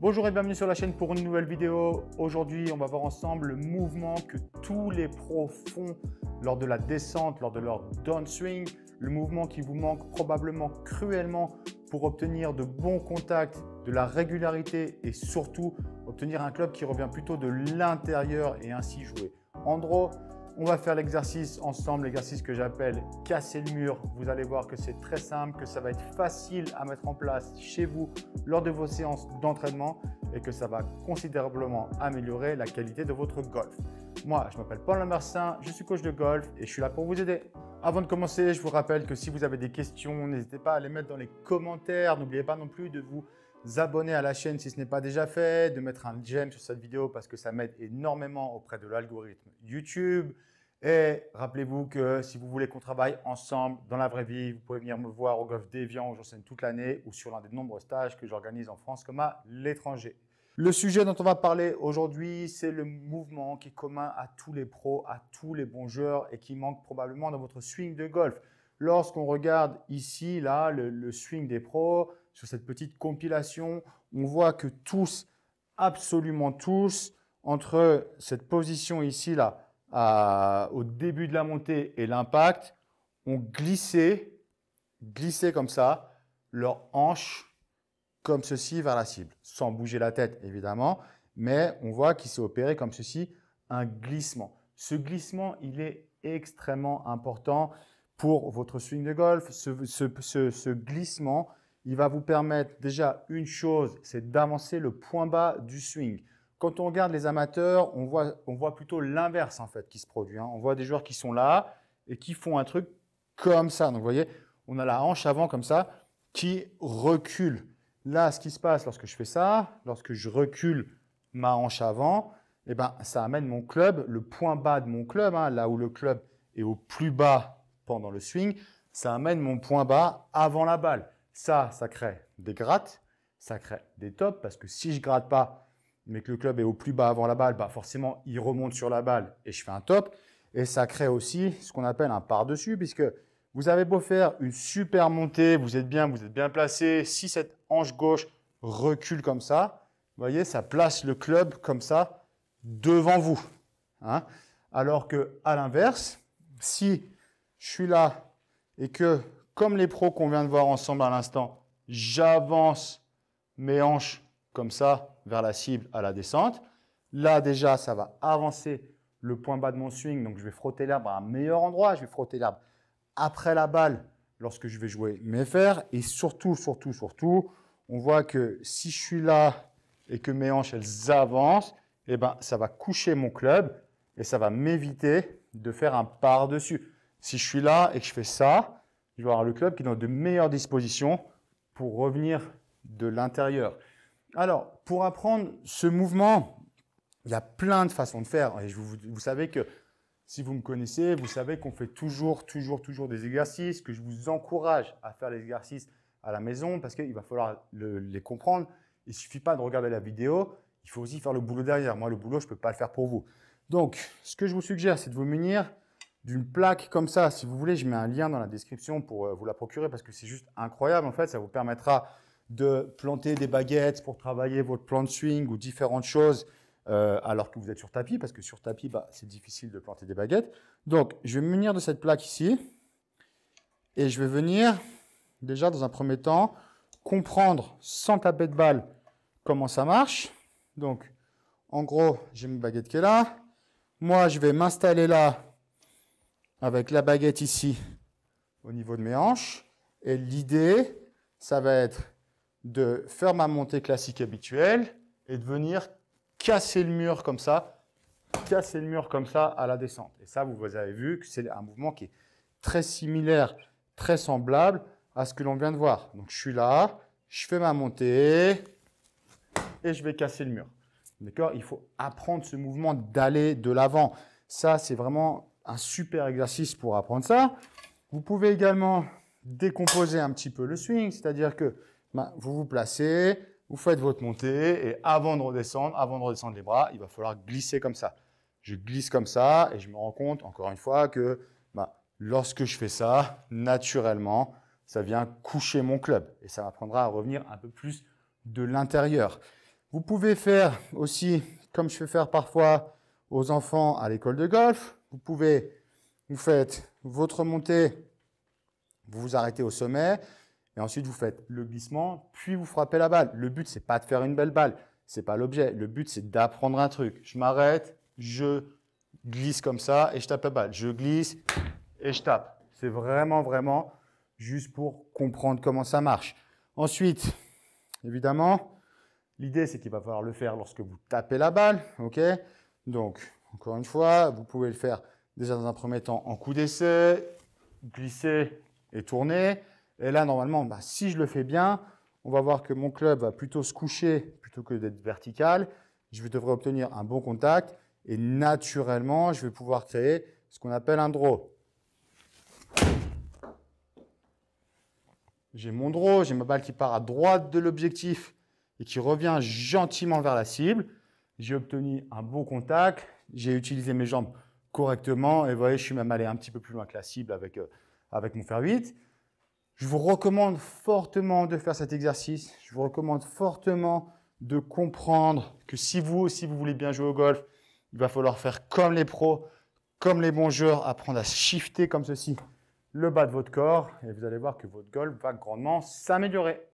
Bonjour et bienvenue sur la chaîne pour une nouvelle vidéo. Aujourd'hui, on va voir ensemble le mouvement que tous les pros font lors de la descente, lors de leur downswing. Le mouvement qui vous manque probablement cruellement pour obtenir de bons contacts, de la régularité et surtout obtenir un club qui revient plutôt de l'intérieur et ainsi jouer. En gros, on va faire l'exercice ensemble, l'exercice que j'appelle casser le mur. Vous allez voir que c'est très simple, que ça va être facile à mettre en place chez vous lors de vos séances d'entraînement et que ça va considérablement améliorer la qualité de votre golf. Moi, je m'appelle Paul Lambersin, je suis coach de golf et je suis là pour vous aider. Avant de commencer, je vous rappelle que si vous avez des questions, n'hésitez pas à les mettre dans les commentaires. N'oubliez pas non plus de vous abonner à la chaîne si ce n'est pas déjà fait, de mettre un j'aime sur cette vidéo parce que ça m'aide énormément auprès de l'algorithme YouTube. Et rappelez-vous que si vous voulez qu'on travaille ensemble dans la vraie vie, vous pouvez venir me voir au Golf d'Évian où j'enseigne toute l'année ou sur l'un des nombreux stages que j'organise en France comme à l'étranger. Le sujet dont on va parler aujourd'hui, c'est le mouvement qui est commun à tous les pros, à tous les bons joueurs et qui manque probablement dans votre swing de golf. Lorsqu'on regarde ici, là, le swing des pros, sur cette petite compilation, on voit que tous, absolument tous, entre cette position ici, là, au début de la montée et l'impact, ont glissé comme ça, leur hanche comme ceci vers la cible, sans bouger la tête évidemment, mais on voit qu'il s'est opéré comme ceci, un glissement. Ce glissement, il est extrêmement important pour votre swing de golf. Ce glissement, il va vous permettre déjà une chose, c'est d'avancer le point bas du swing. Quand on regarde les amateurs, on voit plutôt l'inverse en fait qui se produit. On voit des joueurs qui sont là et qui font un truc comme ça. Donc vous voyez, on a la hanche avant comme ça qui recule. Là, ce qui se passe lorsque je fais ça, lorsque je recule ma hanche avant, eh ben, ça amène mon club, le point bas de mon club, là où le club est au plus bas pendant le swing, ça amène mon point bas avant la balle. Ça crée des grattes, ça crée des tops parce que si je ne gratte pas, mais que le club est au plus bas avant la balle, bah forcément, il remonte sur la balle et je fais un top. Et ça crée aussi ce qu'on appelle un par-dessus, puisque vous avez beau faire une super montée, vous êtes bien placé. Si cette hanche gauche recule comme ça, vous voyez, ça place le club comme ça devant vous. Alors qu'à l'inverse, si je suis là et que, comme les pros qu'on vient de voir ensemble à l'instant, j'avance mes hanches comme ça vers la cible à la descente. Là, déjà, ça va avancer le point bas de mon swing. Donc, je vais frotter l'herbe à un meilleur endroit. Je vais frotter l'herbe après la balle lorsque je vais jouer mes fers. Et surtout, on voit que si je suis là et que mes hanches, elles avancent, eh ben, ça va coucher mon club et ça va m'éviter de faire un par-dessus. Si je suis là et que je fais ça, je vais avoir le club qui est dans de meilleures dispositions pour revenir de l'intérieur. Alors, pour apprendre ce mouvement, il y a plein de façons de faire. Et vous savez que si vous me connaissez, vous savez qu'on fait toujours des exercices, que je vous encourage à faire les exercices à la maison parce qu'il va falloir les comprendre. Il ne suffit pas de regarder la vidéo, il faut aussi faire le boulot derrière. Moi, le boulot, je ne peux pas le faire pour vous. Donc, ce que je vous suggère, c'est de vous munir d'une plaque comme ça. Si vous voulez, je mets un lien dans la description pour vous la procurer parce que c'est juste incroyable. En fait, ça vous permettra de planter des baguettes pour travailler votre plan de swing ou différentes choses alors que vous êtes sur tapis, parce que sur tapis, c'est difficile de planter des baguettes. Donc, je vais me munir de cette plaque ici et je vais venir, déjà dans un premier temps, comprendre sans taper de balle comment ça marche. Donc, en gros, j'ai ma baguette qui est là. Moi, je vais m'installer là avec la baguette ici au niveau de mes hanches. Et l'idée, ça va être de faire ma montée classique habituelle et de venir casser le mur comme ça à la descente. Et ça, vous avez vu que c'est un mouvement qui est très similaire, très semblable à ce que l'on vient de voir. Donc, je suis là, je fais ma montée et je vais casser le mur. D'accord? Il faut apprendre ce mouvement d'aller de l'avant. Ça, c'est vraiment un super exercice pour apprendre ça. Vous pouvez également décomposer un petit peu le swing, c'est-à-dire que vous vous placez, vous faites votre montée et avant de redescendre les bras, il va falloir glisser comme ça. Je glisse comme ça et je me rends compte, encore une fois, que lorsque je fais ça, naturellement, ça vient coucher mon club et ça m'apprendra à revenir un peu plus de l'intérieur. Vous pouvez faire aussi, comme je fais faire parfois aux enfants à l'école de golf, vous faites votre montée, vous vous arrêtez au sommet, et ensuite vous faites le glissement, puis vous frappez la balle. Le but, ce n'est pas de faire une belle balle, ce n'est pas l'objet. Le but, c'est d'apprendre un truc. Je m'arrête, je glisse comme ça et je tape la balle. Je glisse et je tape. C'est vraiment, vraiment juste pour comprendre comment ça marche. Ensuite, évidemment, l'idée, c'est qu'il va falloir le faire lorsque vous tapez la balle. Okay, donc, encore une fois, vous pouvez le faire déjà dans un premier temps en coup d'essai, glisser et tourner. Et là, normalement, si je le fais bien, on va voir que mon club va plutôt se coucher plutôt que d'être vertical. Je devrais obtenir un bon contact et naturellement, je vais pouvoir créer ce qu'on appelle un draw. J'ai mon draw, j'ai ma balle qui part à droite de l'objectif et qui revient gentiment vers la cible. J'ai obtenu un bon contact, j'ai utilisé mes jambes correctement et vous voyez, je suis même allé un petit peu plus loin que la cible avec mon fer 8. Je vous recommande fortement de faire cet exercice. Je vous recommande fortement de comprendre que si vous aussi vous voulez bien jouer au golf, il va falloir faire comme les pros, comme les bons joueurs, apprendre à shifter comme ceci le bas de votre corps et vous allez voir que votre golf va grandement s'améliorer.